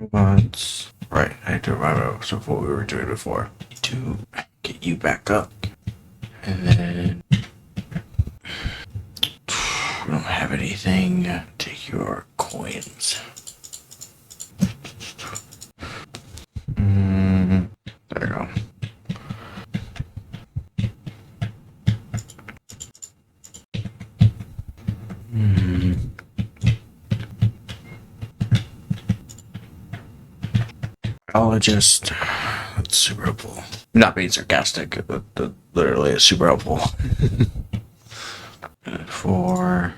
robots. Right, I had to remind myself what we were doing before. To get you back up. And then we don't have anything. Take your coins. There you go. Biologist. That's super helpful. Not being sarcastic, but literally is super helpful. For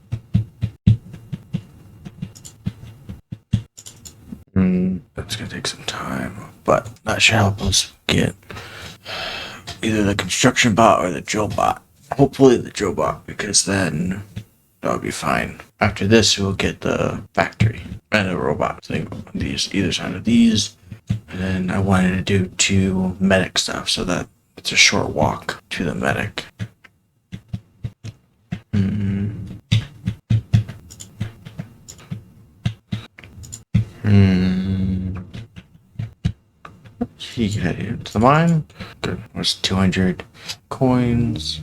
that's gonna take some time, but that should help us get either the construction bot or the drill bot. Hopefully the drill bot, because then that would be fine. After this, we'll get the factory and the robot thing on these either side of these. And then I wanted to do 2 medic stuff so that it's a short walk to the medic. He got into the mine. Good. Was 200 coins.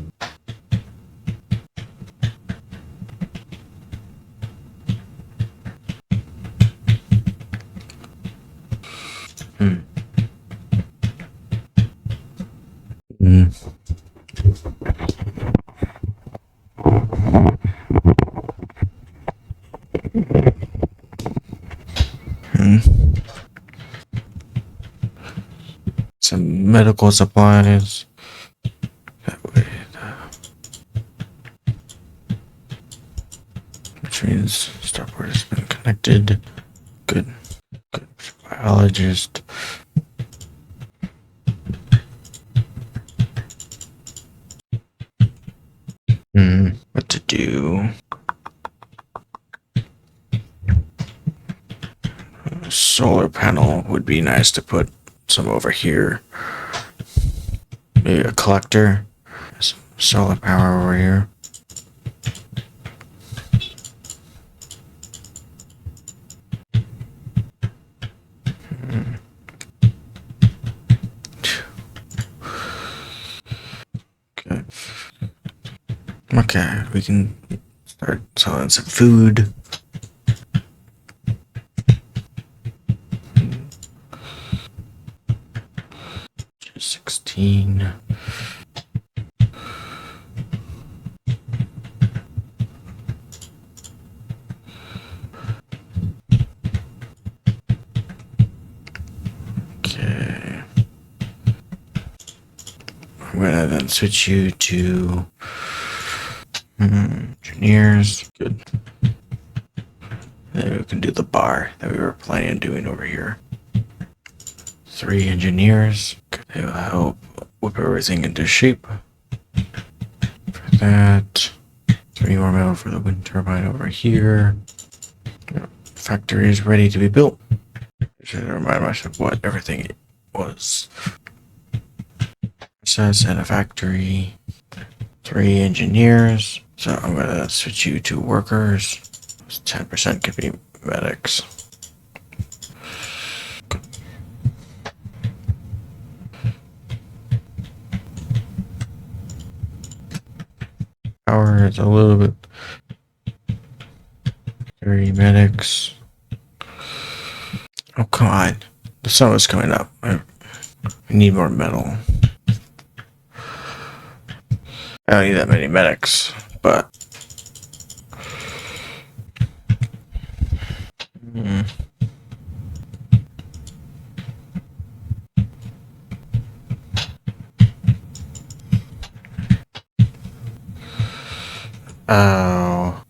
Some medical supplies. That way, which means starboard has been connected. Good. Good. Biologist. What to do? A solar panel would be nice to put some over here. Maybe a collector. Some solar power over here. Okay. Okay, we can start selling some food. Just 16. Okay. I'm gonna then switch you to engineers. Good. Then we can do the bar that we were planning on doing over here. 3 engineers. They will help whip everything into shape. For that, 3 more metal for the wind turbine over here. Factory is ready to be built. I should remind myself what everything was. Process and a factory. 3 engineers. So I'm gonna switch you to workers. 10% could be medics. Power is a little bit. 30 medics. Oh, come on. The sun is coming up. I need more metal. I don't need that many medics, but oh.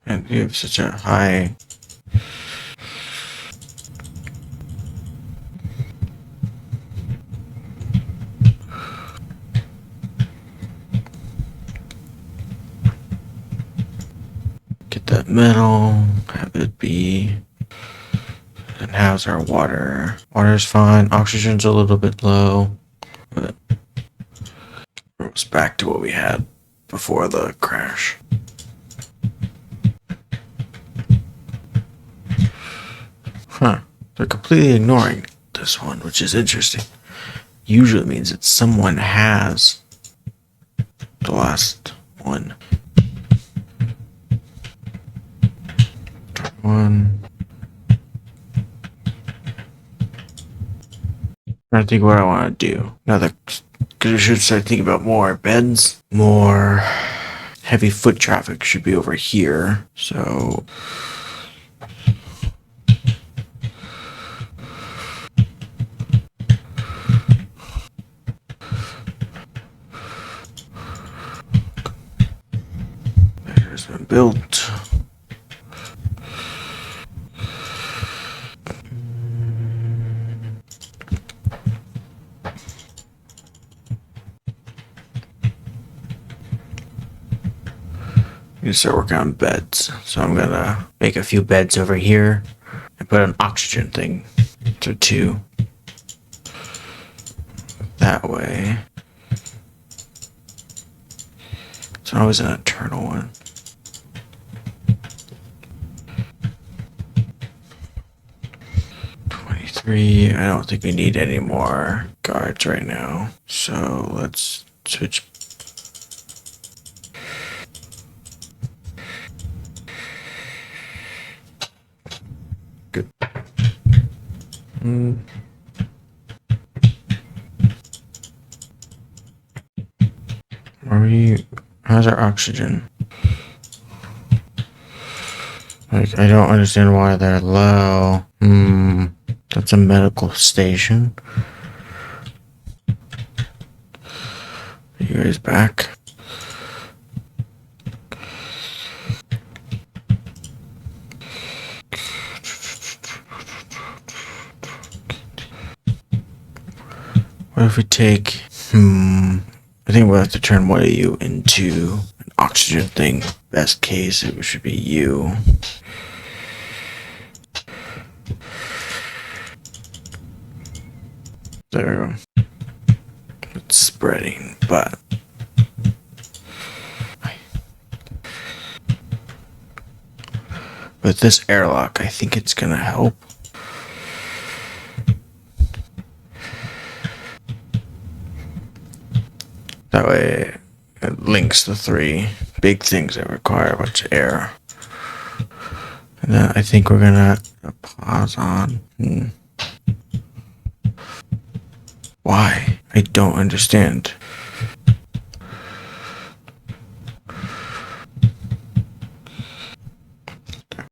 And you have such a high get that metal, have it be. And how's our water? Water's fine. Oxygen's a little bit low, but it's back to what we had before the crash. Huh. They're completely ignoring this one, which is interesting. Usually means that someone has the last one. I think what I want to do now that because we should start thinking about more beds, more heavy foot traffic should be over here. So there's been built. I'm gonna start working on beds. So I'm gonna make a few beds over here and put an oxygen thing to 2. That way. It's always an internal one. I don't think we need any more guards right now. So let's switch. Good. How's our oxygen? Like, I don't understand why they're low. That's a medical station. Are you guys back? What if we take... I think we'll have to turn one of you into an oxygen thing. Best case, it should be you. There. It's spreading, but... With this airlock, I think it's gonna help. That way, it links the 3 big things that require a bunch of air. And then I think we're gonna pause on. Why? I don't understand.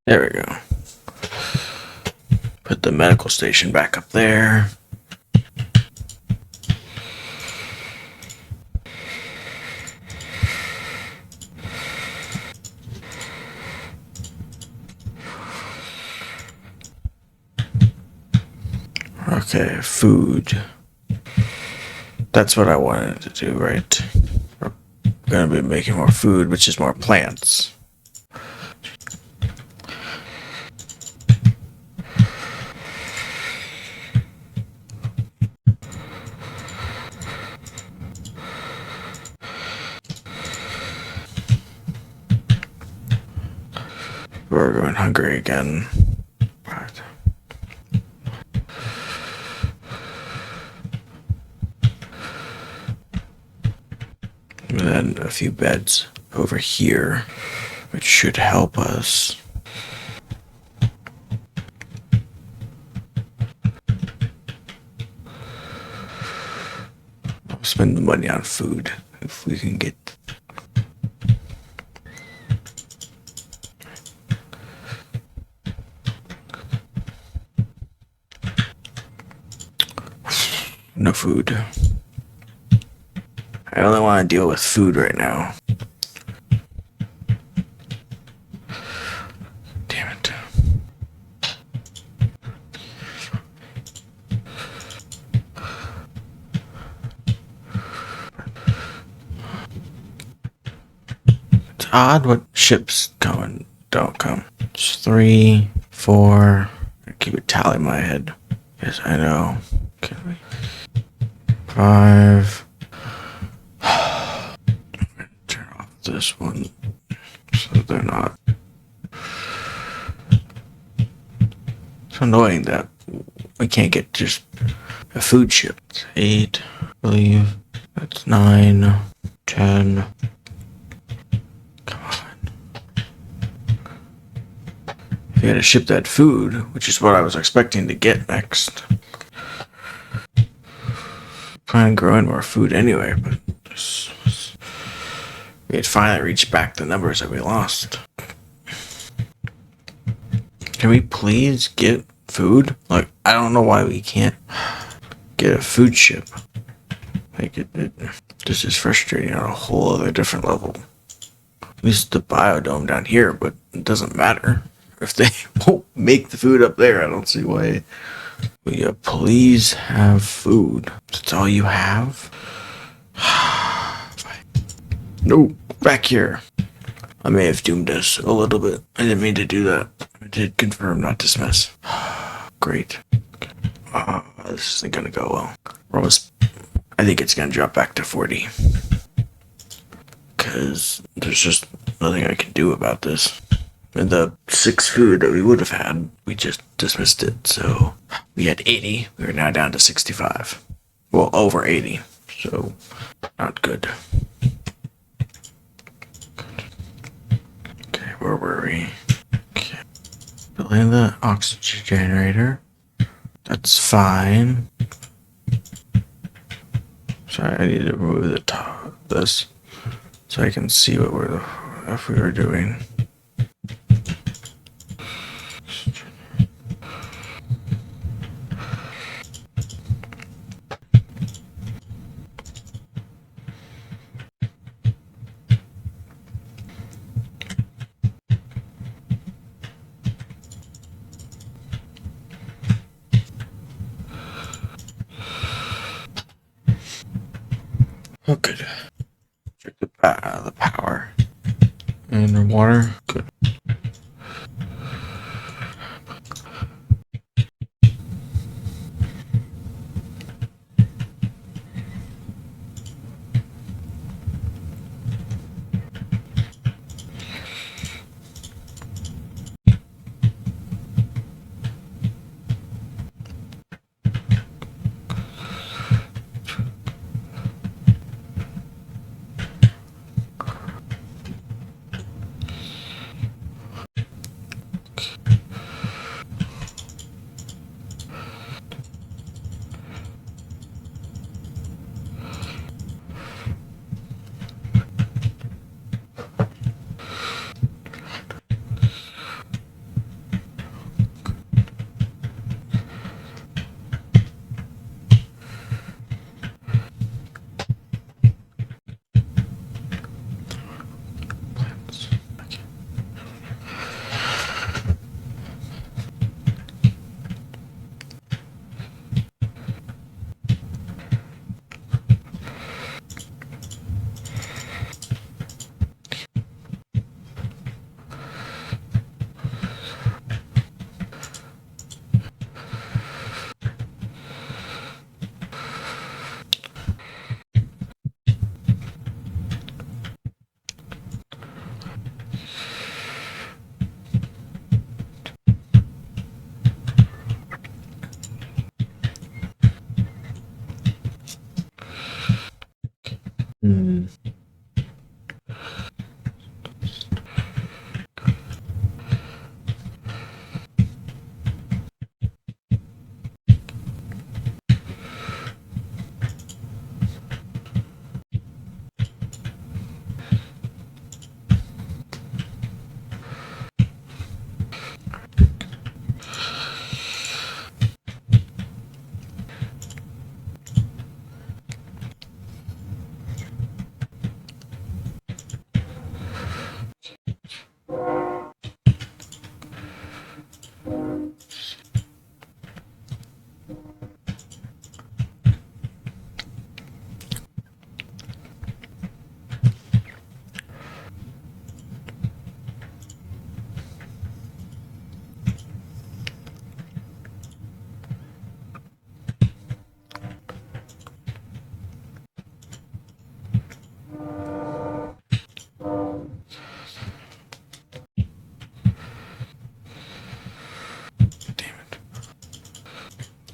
There we go. Put the medical station back up there. Okay, food. That's what I wanted to do, right? We're gonna be making more food, which is more plants. We're going hungry again. Right. And then a few beds over here, which should help us. I'll spend the money on food if we can get. No food. I only want to deal with food right now. Damn it. It's odd what ships go in don't come. It's 3, 4. I keep a tally in my head. Yes, I know. Can we? 5. Turn off this one so they're not. It's annoying that we can't get just a food ship. It's 8, I believe. That's 9, 10. Come on. If you gotta ship that food, which is what I was expecting to get next. Plan on growing more food anyway, but we had finally reached back the numbers that we lost. Can we please get food? Like, I don't know why we can't get a food ship. Like, this is frustrating on a whole other different level. At least the biodome down here, but it doesn't matter. If they won't make the food up there, I don't see why. Will you please have food? That's all you have? No, back here. I may have doomed us a little bit. I didn't mean to do that. I did confirm, not dismiss. Great. This isn't gonna go well. We're almost, I think it's gonna drop back to 40. Because there's just nothing I can do about this. And the 6 food that we would have had, we just dismissed it. So we had 80. We are now down to 65. Well, over 80. So not good. Okay, where were we? Okay. Building the oxygen generator. That's fine. Sorry, I need to remove the top of this so I can see what if we were doing. Oh, good. Check the power and the water. Good.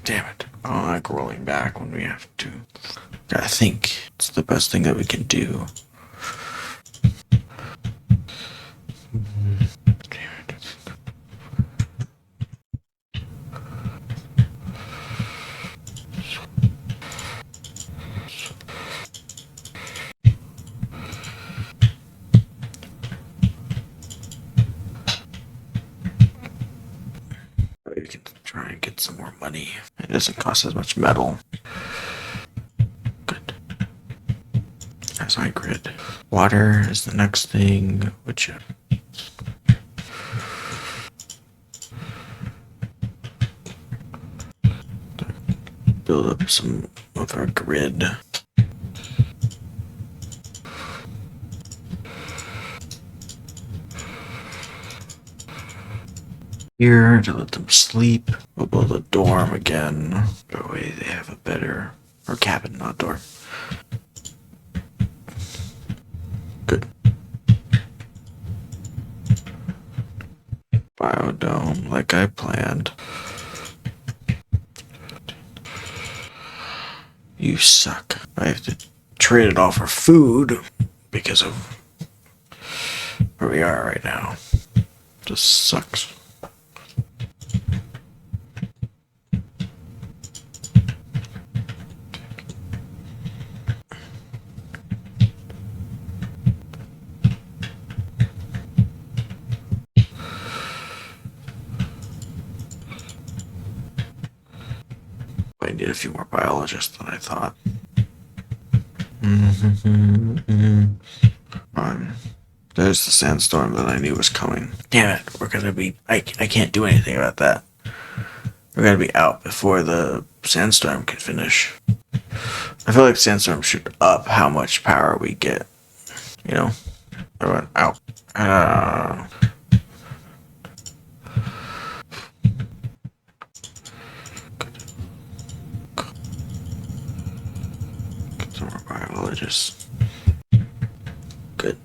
Damn it. I don't like rolling back when we have to. I think it's the best thing that we can do. Damn it. We can try and get some more money. It doesn't cost as much metal. Good. That's my grid. Water is the next thing, which build up some of our grid. Here to let them sleep. We'll build a dorm again. That way they have a better, or cabin, not dorm. Good. Biodome, like I planned. You suck. I have to trade it all for food because of where we are right now. Just sucks. I need a few more biologists than I thought. There's the sandstorm that I knew was coming. Damn it, we're gonna be... I can't do anything about that. We're gonna be out before the sandstorm can finish. I feel like sandstorm should up how much power we get. You know? I went out. Some more biologists. Good.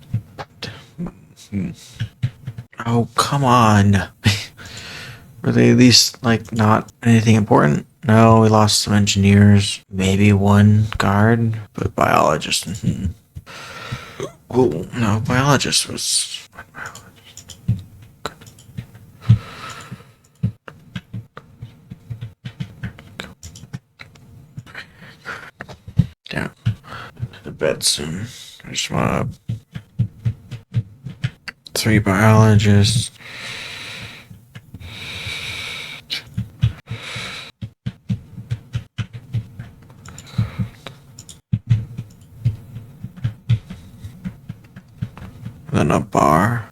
Oh, come on. Were they at least, like, not anything important? No, we lost some engineers. Maybe one guard, but biologist. Oh, no, biologist was... Good. Down. To bed soon. I just want 3 biologists. Then a bar.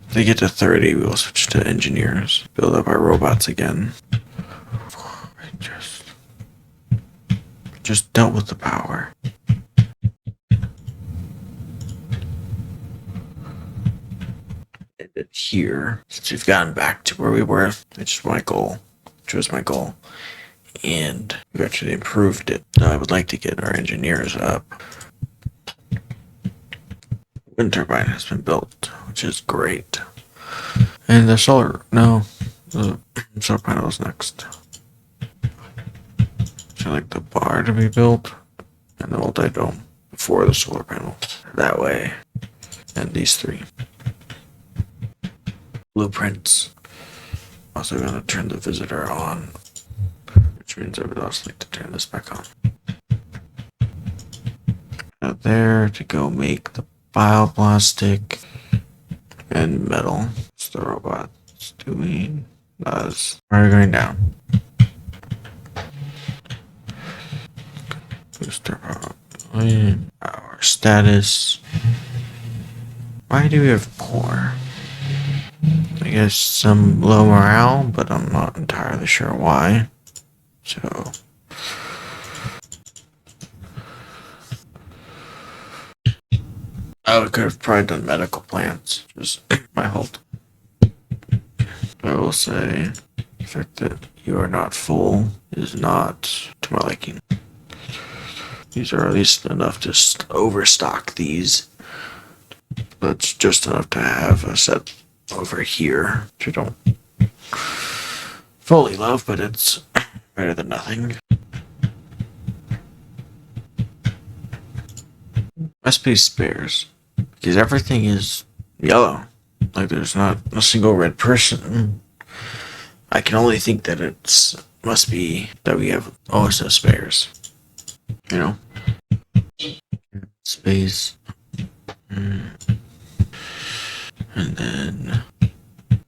If they get to 30, we'll switch to engineers. Build up our robots again. Just dealt with the power. Ended here, since we've gotten back to where we were, which was my goal. And we've actually improved it. Now I would like to get our engineers up. Wind turbine has been built, which is great. And the solar panel is next. So I like the bar to be built and the multi-dome before the solar panel. That way. And these 3 blueprints. Also gonna turn the visitor on, which means I would also like to turn this back on. Out there to go make the bioplastic and metal. What's the robot doing? We're going down. Booster power. Our status. Why do we have poor? I guess some low morale, but I'm not entirely sure why. So. I could have probably done medical plans. Just my hold. I will say the fact that you are not full is not to my liking. These are at least enough to overstock these. That's just enough to have a set over here, which I don't fully love, but it's better than nothing. Must be spares, because everything is yellow. Like there's not a single red person. I can only think that must be that we have always no spares. You know? Space. And then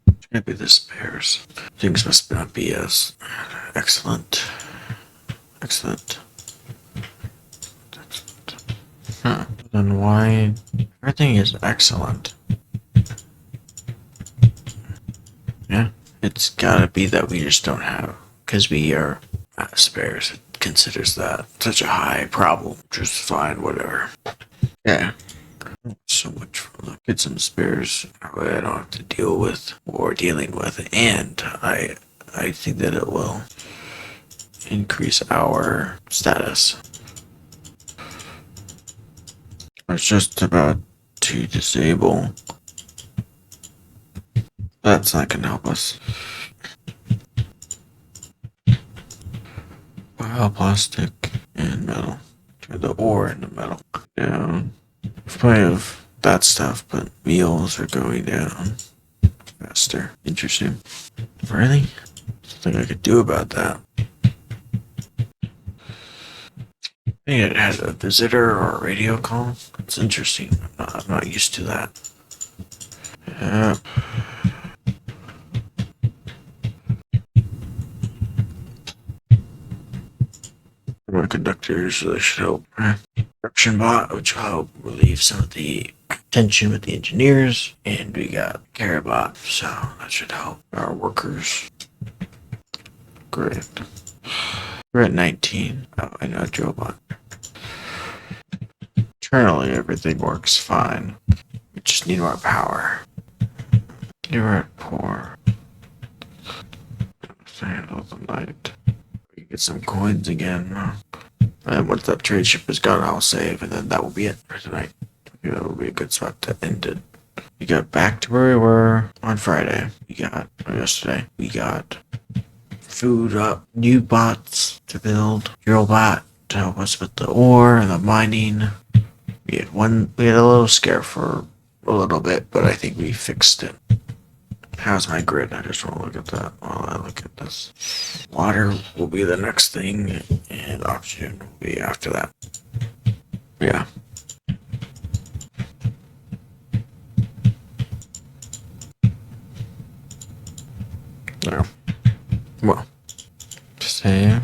it's gonna be the spares. Things must not be as excellent. Excellent. Huh. Then why everything is excellent? Yeah. It's gotta be that we just don't have, because we are out of spares. It considers that such a high problem. Just fine, whatever. Yeah. So much for get some spares. I don't have to deal with or dealing with, and I think that it will increase our status. I was just about to disable. That's not gonna help us. Bioplastic and metal. Try the ore and the metal down. Plenty of that stuff, but meals are going down faster. Interesting. Really? Nothing I could do about that. I think it had a visitor or a radio call. It's interesting. I'm not used to that. Yep. My conductors really should help. Production bot, which will help relieve some of the tension with the engineers. And we got Carabot, so that should help our workers. Great. We're at 19. Oh, I know Jobot. Internally, everything works fine. We just need more power. You're at poor. Handle the night. We get some coins again. And once that trade ship is gone, I'll save, and then that will be it for tonight. That will be a good spot to end it. We got back to where we were on Friday. Yesterday. We got food up, new bots to build, drill bot to help us with the ore and the mining. We had a little scare for a little bit, but I think we fixed it. How's my grid? I just want to look at that while I look at this. Water will be the next thing, and oxygen will be after that. Yeah. There. Well, say